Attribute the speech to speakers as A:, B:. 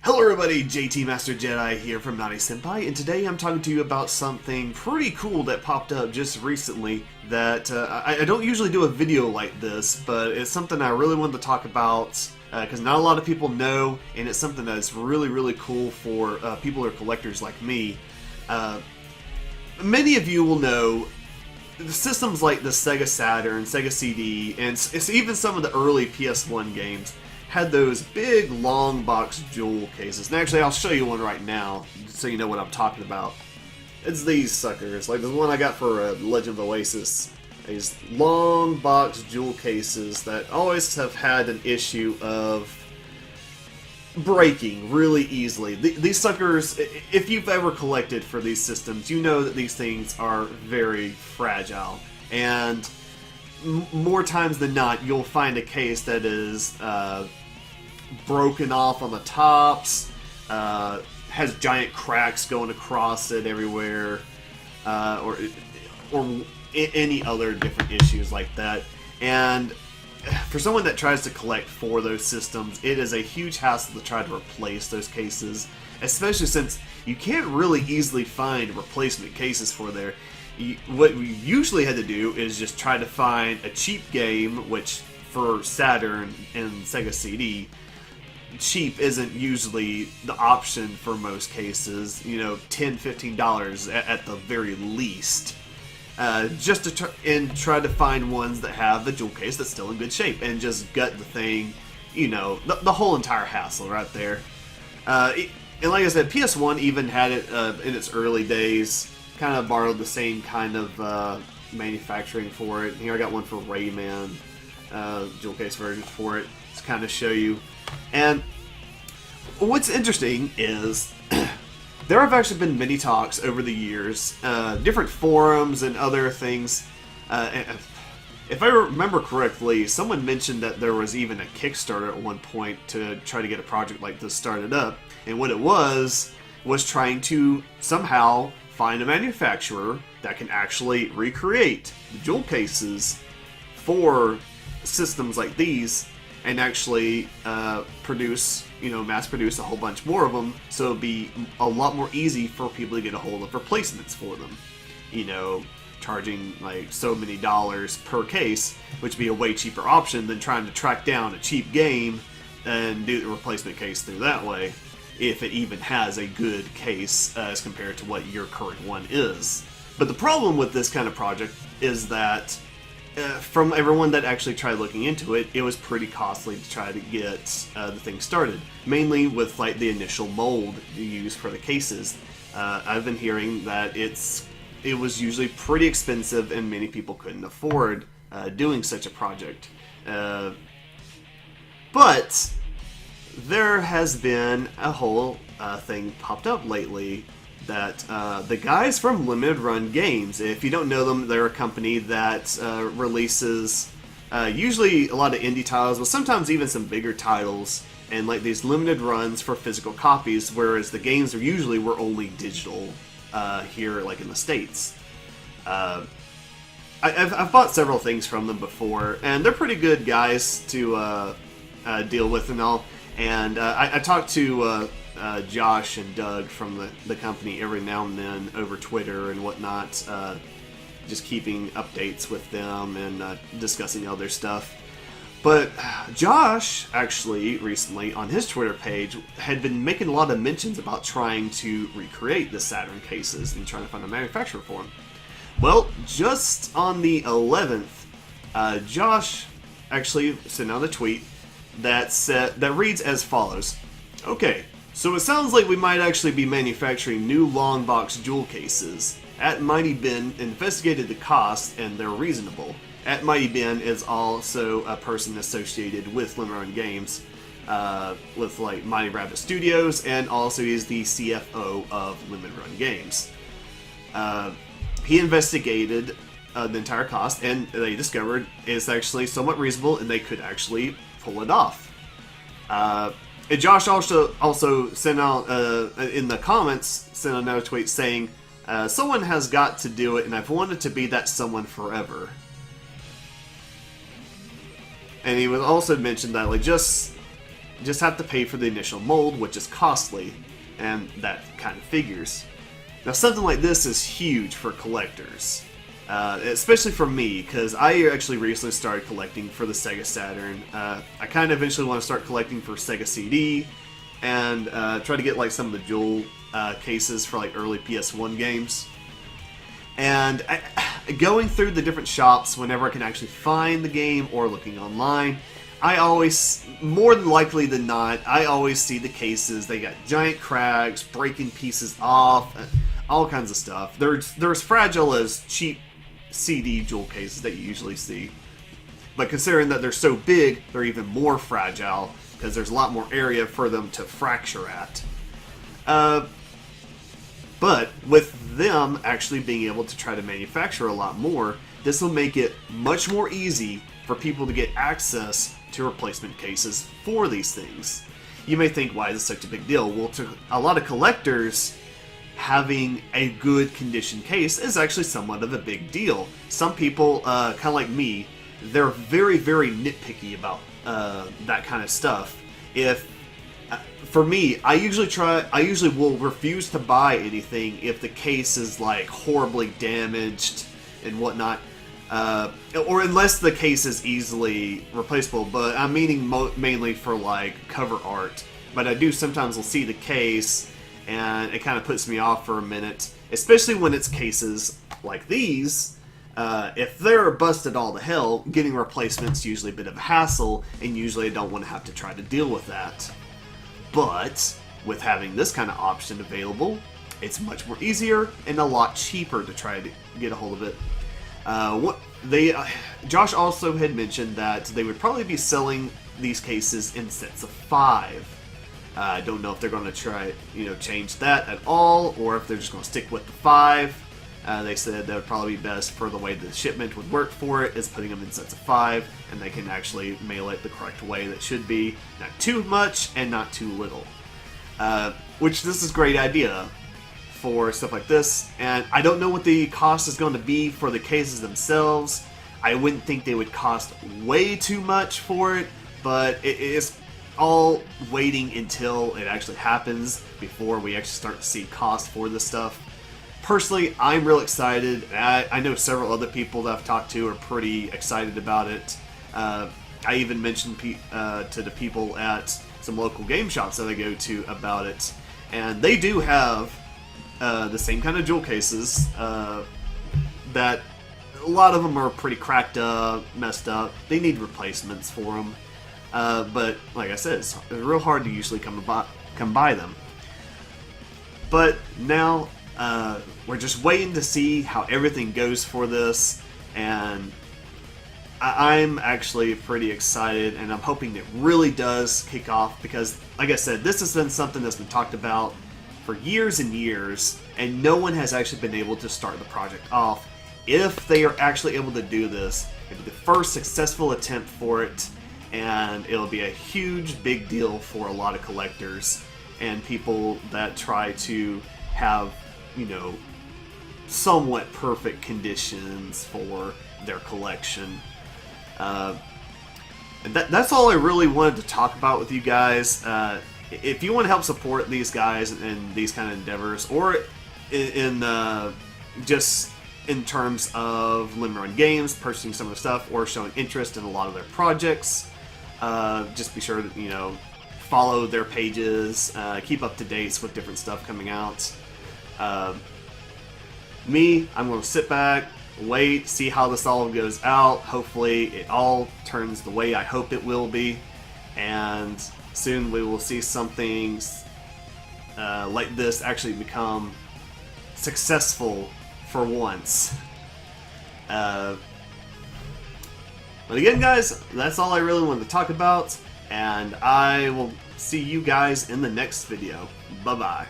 A: Hello everybody, JT Master Jedi here from Naughty Senpai, and today I'm talking to you about something pretty cool that popped up just recently that I don't usually do a video like this, but it's something I really wanted to talk about because not a lot of people know, and it's something that's really cool for people who are collectors like me. Many of you will know systems like the Sega Saturn, Sega CD, and it's even some of the early PS1 games had those big long box jewel cases. And actually, I'll show you one right now so you know what I'm talking about. It's these suckers, like the one I got for Legend of Oasis. These long box jewel cases that always have had an issue of breaking really easily. These suckers, if you've ever collected for these systems, you know that these things are very fragile. And more times than not, you'll find a case that is broken off on the tops, has giant cracks going across it everywhere, or any other different issues like that. And for someone that tries to collect for those systems, it is a huge hassle to try to replace those cases, especially since you can't really easily find replacement cases for there. What we usually had to do is just try to find a cheap game, which for Saturn and Sega CD, cheap isn't usually the option for most cases. You know, $10, $15 at the very least. Just to try to find ones that have the jewel case that's still in good shape, and just gut the thing, you know, the whole entire hassle right there. And like I said, PS1 even had it in its early days. Kind of borrowed the same kind of manufacturing for it. Here I got one for Rayman, jewel case version for it, to kind of show you. And what's interesting is there have actually been many talks over the years, different forums and other things. If I remember correctly, someone mentioned that there was even a Kickstarter at one point to try to get a project like this started up, and what it was trying to somehow find a manufacturer that can actually recreate the jewel cases for systems like these and actually mass produce a whole bunch more of them, so it'd be a lot more easy for people to get a hold of replacements for them. You know, charging like so many dollars per case, which would be a way cheaper option than trying to track down a cheap game and do the replacement case through that way, if it even has a good case as compared to what your current one is. But the problem with this kind of project is that from everyone that actually tried looking into it, it was pretty costly to try to get the thing started. Mainly with like the initial mold you use for the cases. I've been hearing that it was usually pretty expensive and many people couldn't afford doing such a project. But there has been a whole thing popped up lately that the guys from Limited Run Games, if you don't know them, they're a company that releases usually a lot of indie titles, but sometimes even some bigger titles, and like these limited runs for physical copies, whereas the games were only digital here, like in the States. I've bought several things from them before, and they're pretty good guys to deal with and all. And I talked to Josh and Doug from the company every now and then over Twitter and whatnot, just keeping updates with them and discussing other stuff. But Josh actually recently on his Twitter page had been making a lot of mentions about trying to recreate the Saturn cases and trying to find a manufacturer for them. Well, just on the 11th, Josh actually sent out a tweet that reads as follows. Okay, so it sounds like we might actually be manufacturing new long box jewel cases. At Mighty Ben investigated the cost and they're reasonable. At Mighty Ben is also a person associated with Limited Run Games, with like Mighty Rabbit Studios, and also is the CFO of Limited Run Games. He investigated the entire cost, and they discovered it's actually somewhat reasonable, and they could actually pull it off. And Josh also sent out in the comments, sent another tweet saying, "Someone has got to do it, and I've wanted to be that someone forever." And he would also mention that, like, just just have to pay for the initial mold, which is costly, and that kind of figures. Now, something like this is huge for collectors, especially for me, because I actually recently started collecting for the Sega Saturn. I kind of eventually want to start collecting for Sega CD, and try to get like some of the jewel cases for like early PS1 games. And going through the different shops whenever I can actually find the game or looking online, I always, more than likely than not, I always see the cases. They got giant cracks, breaking pieces off, all kinds of stuff. They're as fragile as cheap CD jewel cases that you usually see. But considering that they're so big, they're even more fragile because there's a lot more area for them to fracture at. But with them actually being able to try to manufacture a lot more, this will make it much more easy for people to get access to replacement cases for these things. You may think, why is this such a big deal? Well, to a lot of collectors, having a good condition case is actually somewhat of a big deal. Some people, kind of like me, they're very, very nitpicky about that kind of stuff. For me, I usually will refuse to buy anything if the case is like horribly damaged and whatnot. Or unless the case is easily replaceable, but I'm meaning mainly for like cover art. But I do sometimes will see the case, and it kind of puts me off for a minute, especially when it's cases like these. If they're busted all to hell, getting replacements is usually a bit of a hassle, and usually I don't want to have to try to deal with that. But with having this kind of option available, it's much more easier and a lot cheaper to try to get a hold of it. Josh also had mentioned that they would probably be selling these cases in sets of 5. I don't know if they're going to try, change that at all, or if they're just going to stick with the 5. They said that would probably be best for the way the shipment would work for it, is putting them in sets of 5, and they can actually mail it the correct way that should be, not too much and not too little. Which this is a great idea for stuff like this, and I don't know what the cost is going to be for the cases themselves. I wouldn't think they would cost way too much for it, but it is all waiting until it actually happens before we actually start to see cost for this stuff. Personally, I'm real excited. I know several other people that I've talked to are pretty excited about it. I even mentioned to the people at some local game shops that I go to about it, and they do have the same kind of jewel cases that a lot of them are pretty cracked up, messed up. They need replacements for them. But like I said, it's real hard to usually come by them. But now we're just waiting to see how everything goes for this, and I'm actually pretty excited, and I'm hoping it really does kick off, because like I said, this has been something that's been talked about for years and years, and no one has actually been able to start the project off. If they are actually able to do this, it'll be the first successful attempt for it, and it'll be a huge big deal for a lot of collectors and people that try to have, somewhat perfect conditions for their collection. And that's all I really wanted to talk about with you guys. If you want to help support these guys and these kind of endeavors, or just in terms of limited run games, purchasing some of the stuff, or showing interest in a lot of their projects, just be sure to follow their pages, keep up to date with different stuff coming out. I'm going to sit back, wait, see how this all goes out. Hopefully it all turns the way I hope it will be, and soon we will see something like this actually become successful for once. But again, guys, that's all I really wanted to talk about, and I will see you guys in the next video. Bye-bye.